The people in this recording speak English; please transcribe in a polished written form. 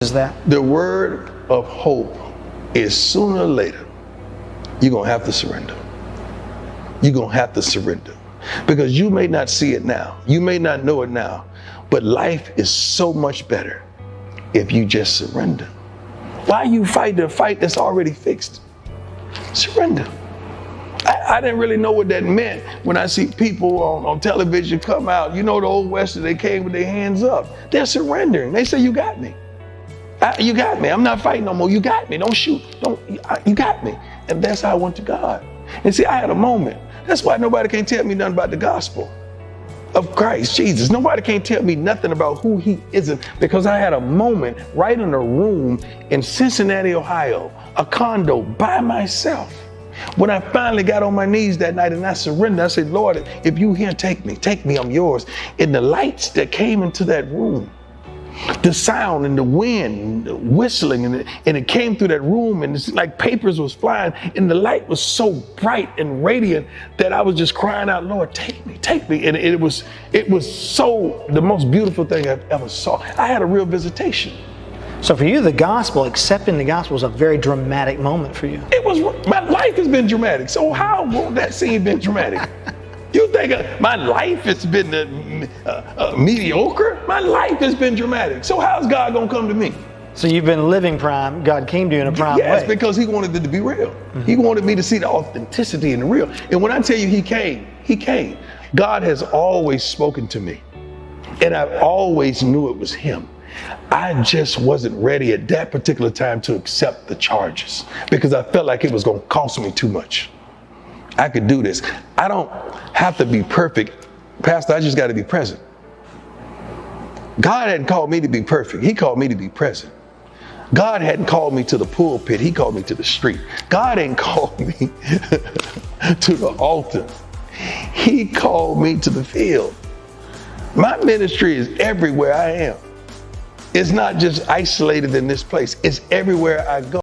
is that? The word of hope is sooner or later, you're going to have to surrender. You're going to have to surrender. Because you may not see it now. You may not know it now. But life is so much better if you just surrender. Why are you fighting a fight that's already fixed? Surrender. I didn't really know what that meant when I see people on television come out. You know, the old Western, they came with their hands up. They're surrendering. They say, you got me. You got me. I'm not fighting no more. You got me. Don't shoot. You got me. And that's how I went to God. And see, I had a moment. That's why nobody can tell me nothing about the gospel of Christ Jesus. Nobody can tell me nothing about who he isn't, because I had a moment right in a room in Cincinnati, Ohio, a condo by myself. When I finally got on my knees that night and I surrendered, I said, Lord, if you here, take me, I'm yours. And the lights that came into that room, the sound and the wind, the whistling, and it came through that room, and it's like papers was flying, and the light was so bright and radiant that I was just crying out, Lord, take me. And it was so the most beautiful thing I've ever saw. I had a real visitation. So for you, the gospel, accepting the gospel, was a very dramatic moment for you. It was. My life has been dramatic. So how won't that scene been dramatic? You think my life has been mediocre? My life has been dramatic. So how's God gonna come to me? So you've been living prime. God came to you in a prime way. Yes, because he wanted it to be real. Mm-hmm. He wanted me to see the authenticity and the real. And when I tell you he came. God has always spoken to me. And I always knew it was him. I just wasn't ready at that particular time to accept the charges because I felt like it was gonna cost me too much. I could do this. I don't have to be perfect, Pastor. I just got to be present. God hadn't called me to be perfect. He called me to be present. God hadn't called me to the pulpit. He called me to the street. God ain't called me to the altar. He called me to the field. My ministry is everywhere I am. It's not just isolated in this place. It's everywhere I go.